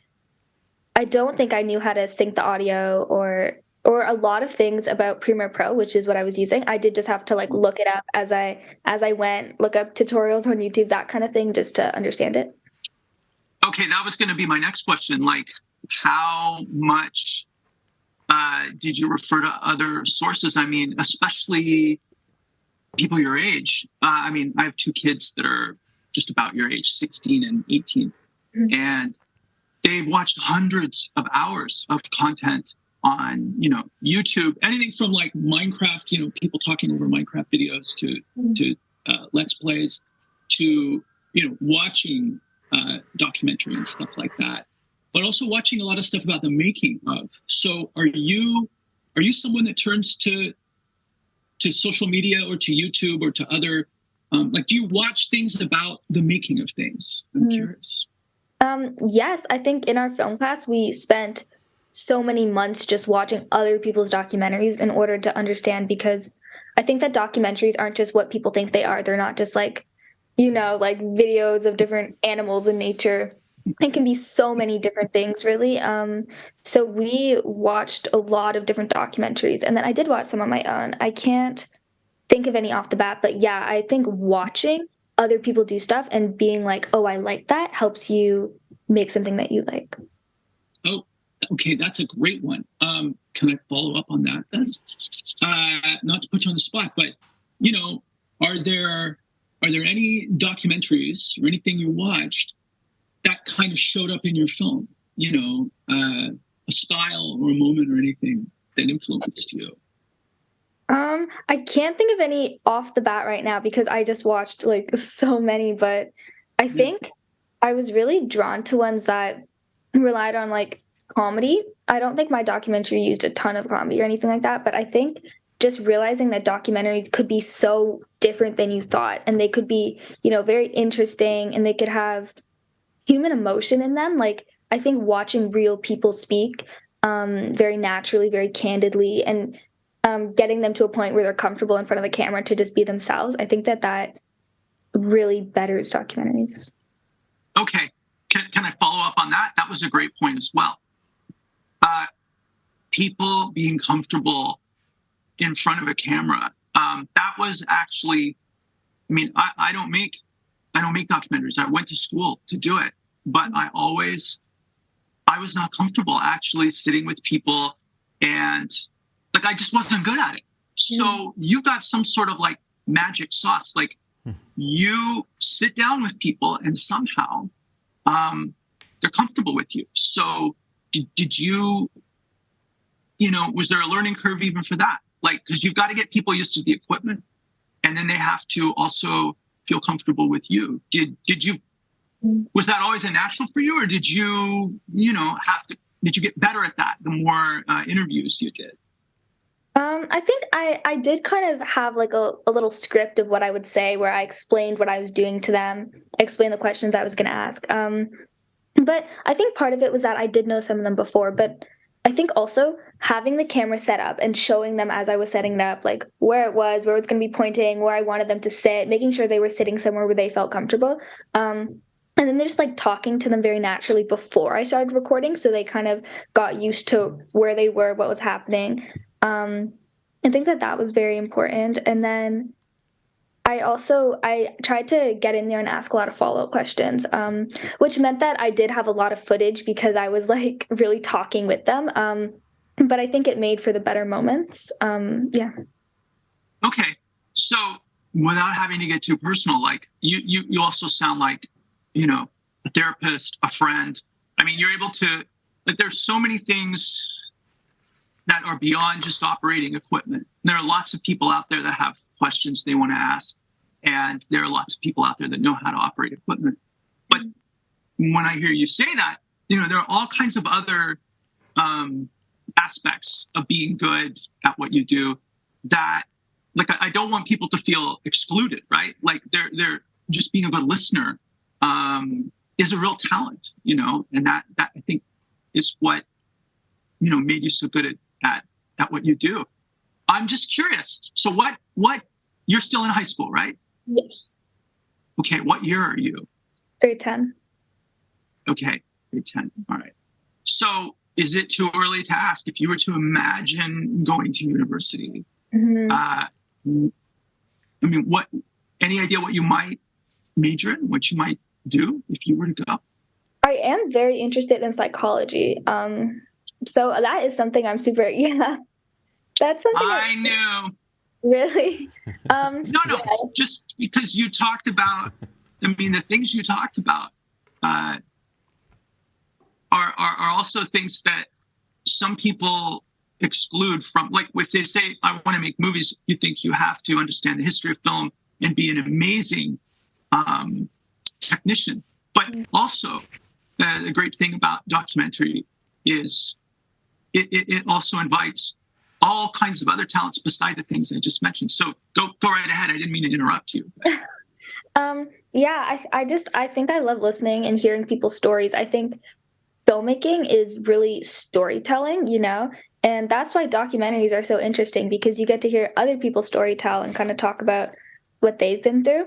[SPEAKER 6] I don't think I knew how to sync the audio or a lot of things about Premiere Pro, which is what I was using. I did just have to like look it up as I went, look up tutorials on YouTube, that kind of thing, just to understand it.
[SPEAKER 20] Okay, that was going to be my next question. Like, how much did you refer to other sources? I mean, especially people your age. I have two kids that are just about your age, 16 and 18. And they've watched hundreds of hours of content on, YouTube, anything from like Minecraft, people talking over Minecraft videos to Let's Plays, to, watching documentary and stuff like that, but also watching a lot of stuff about the making of. So are you someone that turns to to social media or to YouTube or to other, like, do you watch things about the making of things? I'm curious.
[SPEAKER 6] Yes, I think in our film class, we spent so many months just watching other people's documentaries in order to understand, because I think that documentaries aren't just what people think they are. They're not just like, like videos of different animals in nature. It can be so many different things, really. So we watched a lot of different documentaries, and then I did watch some on my own. I can't think of any off the bat, but yeah, I think watching other people do stuff and being like, oh, I like that, helps you make something that you like.
[SPEAKER 20] Oh, okay, that's a great one. Can I follow up on that? Not to put you on the spot, but are there any documentaries or anything you watched that kind of showed up in your film? A style or a moment or anything that influenced you?
[SPEAKER 6] I can't think of any off the bat right now because I just watched like so many, but I think I was really drawn to ones that relied on like comedy. I don't think my documentary used a ton of comedy or anything like that, but I think just realizing that documentaries could be so different than you thought, and they could be, very interesting, and they could have human emotion in them. Like, I think watching real people speak very naturally, very candidly, and getting them to a point where they're comfortable in front of the camera to just be themselves, I think that really betters documentaries.
[SPEAKER 20] Okay. Can I follow up on that? That was a great point as well. People being comfortable in front of a camera. That was actually, I don't make documentaries. I went to school to do it, but I was not comfortable actually sitting with people, and like, I just wasn't good at it. So you got some sort of like magic sauce. Like, you sit down with people and somehow they're comfortable with you. So did you, was there a learning curve even for that? Like, because you've got to get people used to the equipment, and then they have to also feel comfortable with you. Did you, was that always a natural for you, or did you, did you get better at that the more interviews you did?
[SPEAKER 6] I think I did kind of have like a little script of what I would say, where I explained what I was doing to them, explained the questions I was going to ask. But I think part of it was that I did know some of them before, but I think also having the camera set up and showing them as I was setting it up, like where it was going to be pointing, where I wanted them to sit, making sure they were sitting somewhere where they felt comfortable. And then just like talking to them very naturally before I started recording, so they kind of got used to where they were, what was happening. I think that was very important. And then I tried to get in there and ask a lot of follow-up questions, which meant that I did have a lot of footage because I was like really talking with them. But I think it made for the better moments. Yeah.
[SPEAKER 20] Okay. So without having to get too personal, like you also sound like, a therapist, a friend. You're able to, like, there's so many things that are beyond just operating equipment. There are lots of people out there that have questions they want to ask, and there are lots of people out there that know how to operate equipment. But when I hear you say that, there are all kinds of other aspects of being good at what you do that, like, I don't want people to feel excluded, right? Like, they're just being a good listener is a real talent, and that I think is what, made you so good at what you do. I'm just curious. So what you're still in high school, right?
[SPEAKER 6] Yes.
[SPEAKER 20] Okay. What year are you?
[SPEAKER 6] Grade 10.
[SPEAKER 20] Okay. Grade 10. All right. So is it too early to ask if you were to imagine going to university?
[SPEAKER 6] Mm-hmm.
[SPEAKER 20] Any idea what you might major in, what you might do if you were to go?
[SPEAKER 6] I am very interested in psychology. So that is something I'm super, that's something
[SPEAKER 20] I knew.
[SPEAKER 6] Really?
[SPEAKER 20] No, yeah. Just because you talked about, the things you talked about are also things that some people exclude from, like, if they say, I want to make movies, you think you have to understand the history of film and be an amazing technician. But also, the great thing about documentary is it also invites all kinds of other talents beside the things I just mentioned. So go right ahead. I didn't mean to interrupt you.
[SPEAKER 6] Yeah, I think I love listening and hearing people's stories. I think filmmaking is really storytelling, you know, and that's why documentaries are so interesting, because you get to hear other people's story tell and kind of talk about what they've been through.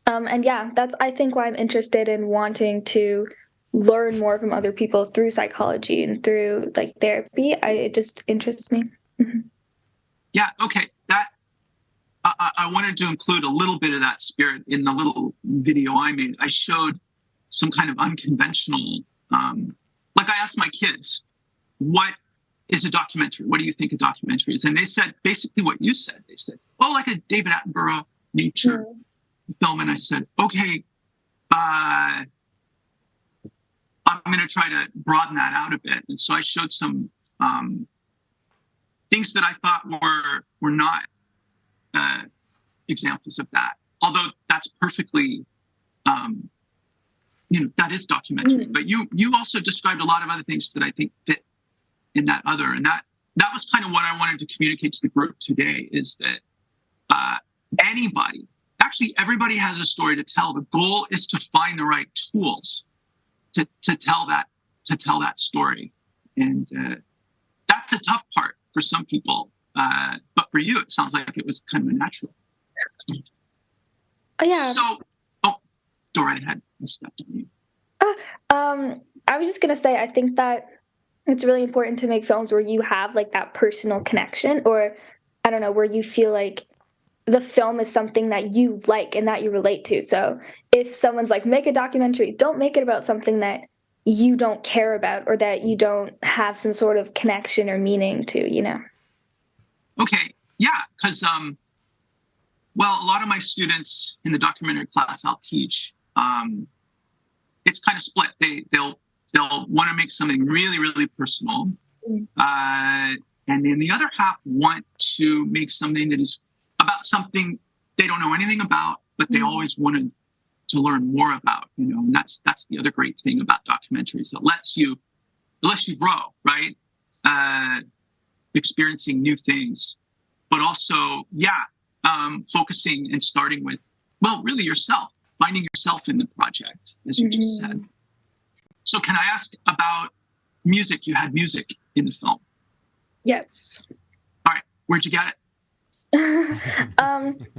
[SPEAKER 6] And yeah, that's, I think, why I'm interested in wanting to learn more from other people through psychology and through like therapy. It just interests me.
[SPEAKER 20] Yeah, okay. That I wanted to include a little bit of that spirit in the little video I made. I showed some kind of unconventional, like I asked my kids, what is a documentary? What do you think a documentary is? And they said basically what you said. They said, oh, like a David Attenborough nature film. And I said, okay, I'm going to try to broaden that out a bit. And so I showed some things that I thought were not examples of that. Although that's perfectly, that is documentary. But you also described a lot of other things that I think fit in that other. And that was kind of what I wanted to communicate to the group today, is that everybody has a story to tell. The goal is to find the right tools to tell that story. And that's a tough part for some people. But for you, it sounds like it was kind of a natural.
[SPEAKER 6] Oh, yeah.
[SPEAKER 20] So, go right ahead. I stepped on you.
[SPEAKER 6] I was just going to say, I think that it's really important to make films where you have like that personal connection, or I don't know, where you feel like the film is something that you like and that you relate to. So if someone's like, make a documentary, don't make it about something that you don't care about or that you don't have some sort of connection or meaning to, you know?
[SPEAKER 20] Okay. Yeah. Because, well, a lot of my students in the documentary class I'll teach, it's kind of split. They'll want to make something really, really personal. And then the other half want to make something that is about something they don't know anything about, but they always wanted to learn more about, you know. And that's the other great thing about documentaries. It lets you grow, right? Experiencing new things, but also, focusing and starting with, well, really yourself, finding yourself in the project, as you just said. So can I ask about music? You had music in the film.
[SPEAKER 6] Yes.
[SPEAKER 20] All right. Where'd you get it?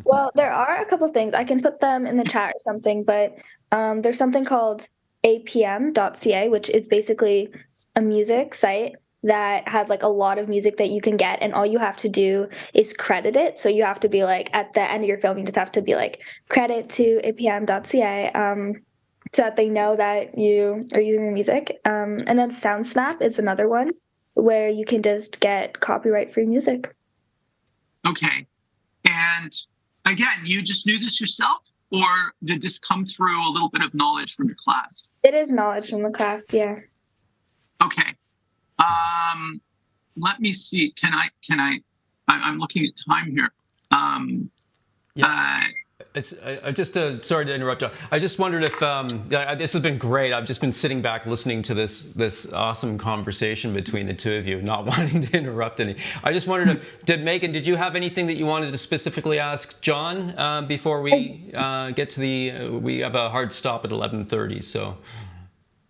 [SPEAKER 6] Well, there are a couple things. I can put them in the chat or something, but there's something called apm.ca, which is basically a music site that has like a lot of music that you can get, and all you have to do is credit it. So you have to be like, at the end of your film, you just have to be like, credit to apm.ca, so that they know that you are using the music. And then SoundSnap is another one where you can just get copyright-free music.
[SPEAKER 20] Okay. And again, you just knew this yourself, or did this come through a little bit of knowledge from your class?
[SPEAKER 6] It is knowledge from the class, yeah.
[SPEAKER 20] Okay. Let me see. I'm looking at time here.
[SPEAKER 1] It's just sorry to interrupt. I just wondered if this has been great. I've just been sitting back listening to this awesome conversation between the two of you, not wanting to interrupt any. I just wondered if Megan, did you have anything that you wanted to specifically ask John before we get to we have a hard stop at 11:30. So.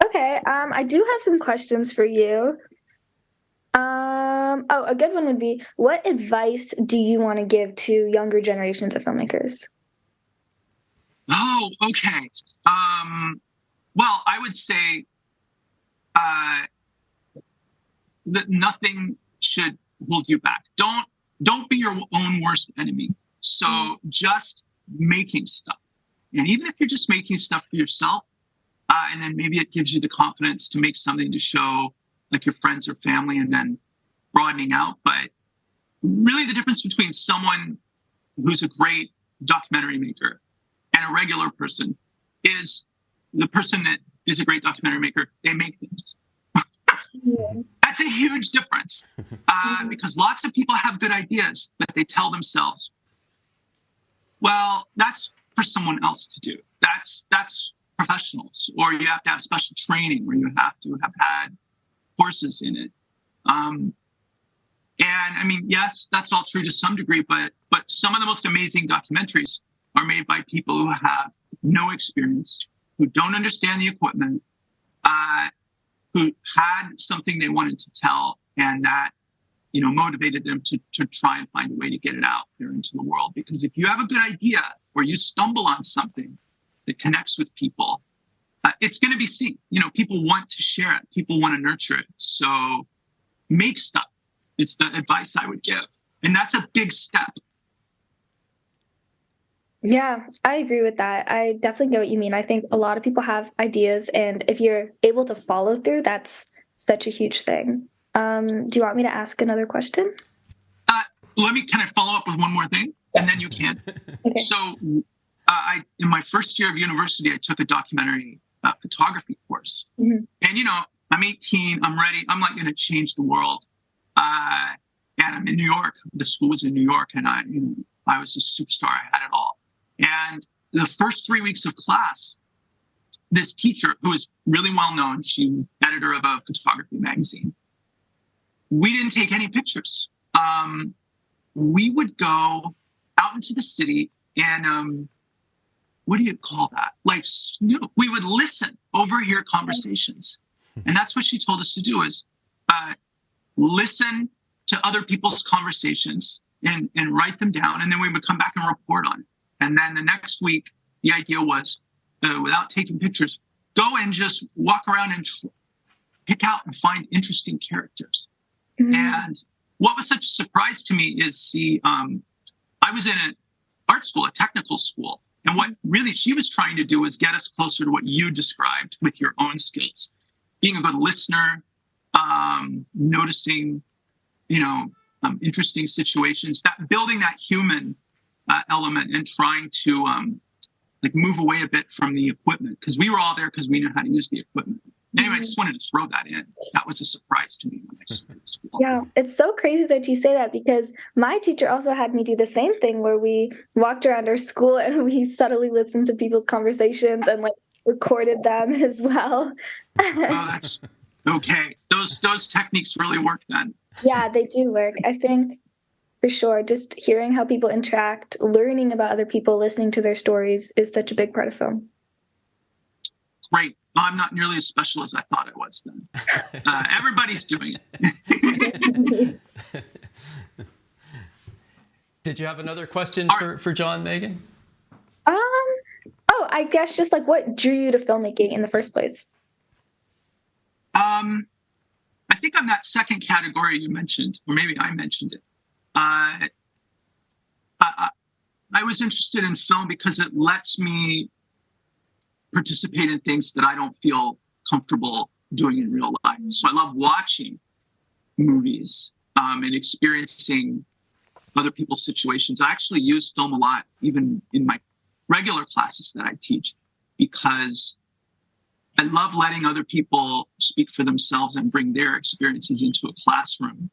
[SPEAKER 6] Okay. I do have some questions for you. A good one would be, what advice do you want to give to younger generations of filmmakers?
[SPEAKER 20] Oh, okay. Well, I would say that nothing should hold you back. Don't be your own worst enemy. So just making stuff. And even if you're just making stuff for yourself, and then maybe it gives you the confidence to make something to show like your friends or family, and then broadening out. But really the difference between someone who's a great documentary maker and a regular person is the person that is a great documentary maker, they make things. That's a huge difference, because lots of people have good ideas, but they tell themselves, well, that's for someone else to do. That's professionals, or you have to have special training, or you have to have had courses in it. And I mean, yes, that's all true to some degree, but some of the most amazing documentaries are made by people who have no experience, who don't understand the equipment, who had something they wanted to tell, and that, you know, motivated them to try and find a way to get it out there into the world. Because if you have a good idea or you stumble on something that connects with people, it's going to be seen. You know, people want to share it. People want to nurture it. So make stuff. It's the advice I would give. And that's a big step.
[SPEAKER 6] Yeah, I agree with that. I definitely get what you mean. I think a lot of people have ideas, and if you're able to follow through, that's such a huge thing. Do you want me to ask another question?
[SPEAKER 20] Let me kind of follow up with one more thing, and then you can.
[SPEAKER 6] Okay.
[SPEAKER 20] So in my first year of university, I took a documentary photography course.
[SPEAKER 6] Mm-hmm.
[SPEAKER 20] And, you know, I'm 18, I'm ready. I'm like going to change the world. And I'm in New York. The school was in New York, and I was a superstar. I had it all. And the first 3 weeks of class, this teacher, who was really well known, she was editor of a photography magazine. We didn't take any pictures. We would go out into the city and what do you call that? Like, we would listen, overhear conversations. And that's what she told us to do, is listen to other people's conversations and write them down. And then we would come back and report on it. And then the next week, the idea was, without taking pictures, go and just walk around and pick out and find interesting characters. Mm-hmm. And what was such a surprise to me is I was in an art school, a technical school. And what really she was trying to do was get us closer to what you described with your own skills. Being a good listener, noticing, interesting situations, that building that human element and trying to move away a bit from the equipment, because we were all there because we knew how to use the equipment. Anyway, I just wanted to throw that in. That was a surprise to me when I started school.
[SPEAKER 6] Yeah, it's so crazy that you say that, because my teacher also had me do the same thing, where we walked around our school and we subtly listened to people's conversations and recorded them as well.
[SPEAKER 20] Oh, that's okay. Those techniques really work then.
[SPEAKER 6] Yeah, they do work. I think for sure, just hearing how people interact, learning about other people, listening to their stories is such a big part of film.
[SPEAKER 20] Great. I'm not nearly as special as I thought I was then. Everybody's doing it.
[SPEAKER 1] Did you have another question for John, Megan?
[SPEAKER 6] I guess just what drew you to filmmaking in the first place?
[SPEAKER 20] I think on that second category you mentioned, or maybe I mentioned it. I was interested in film because it lets me participate in things that I don't feel comfortable doing in real life. So I love watching movies and experiencing other people's situations. I actually use film a lot, even in my regular classes that I teach, because I love letting other people speak for themselves and bring their experiences into a classroom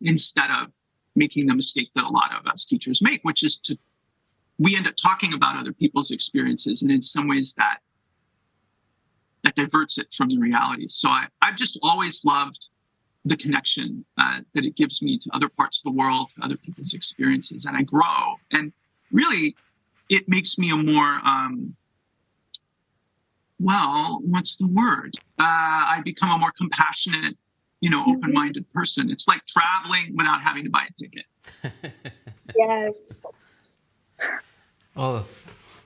[SPEAKER 20] instead of making the mistake that a lot of us teachers make, which is we end up talking about other people's experiences, and in some ways that diverts it from the reality. So I've just always loved the connection that it gives me to other parts of the world, to other people's experiences, and I grow. And really, it makes me a more, what's the word? I become a more compassionate, open-minded person. It's like traveling without having to buy a ticket.
[SPEAKER 6] Yes.
[SPEAKER 1] Oh,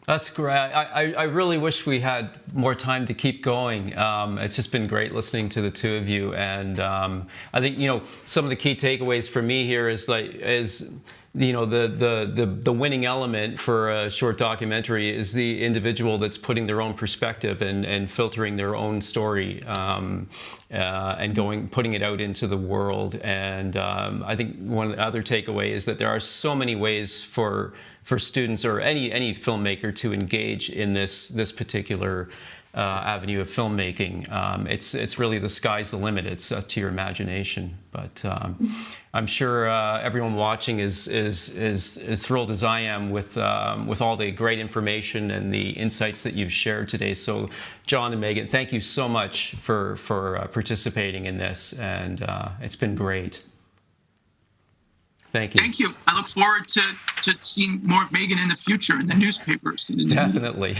[SPEAKER 1] that's great. I really wish we had more time to keep going. It's just been great listening to the two of you. And I think, some of the key takeaways for me here is the winning element for a short documentary is the individual that's putting their own perspective and filtering their own story and putting it out into the world. And I think one of the other takeaway is that there are so many ways for students or any filmmaker to engage in this particular avenue of filmmaking. It's really the sky's the limit. It's up to your imagination. But I'm sure everyone watching is thrilled as I am with all the great information and the insights that you've shared today. So, John and Megan, thank you so much for participating in this, and it's been great. Thank you.
[SPEAKER 20] Thank you. I look forward to seeing more of Megan in the future in the newspapers. And in the
[SPEAKER 1] Definitely.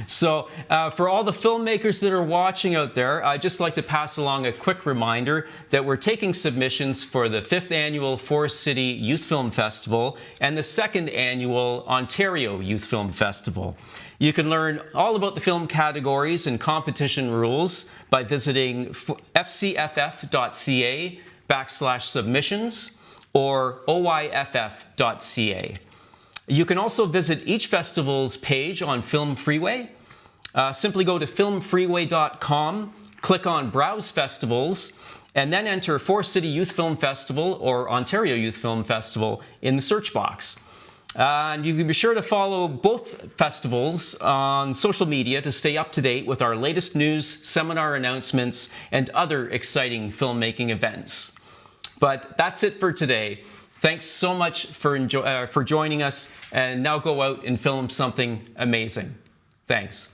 [SPEAKER 1] So for all the filmmakers that are watching out there, I'd just like to pass along a quick reminder that we're taking submissions for the 5th Annual Forest City Youth Film Festival and the 2nd Annual Ontario Youth Film Festival. You can learn all about the film categories and competition rules by visiting fcff.ca/submissions or oyff.ca. You can also visit each festival's page on Film Freeway. Simply go to filmfreeway.com, click on Browse Festivals, and then enter Forest City Youth Film Festival or Ontario Youth Film Festival in the search box. And you can be sure to follow both festivals on social media to stay up to date with our latest news, seminar announcements, and other exciting filmmaking events. But that's it for today. Thanks so much for joining us, and now go out and film something amazing. Thanks.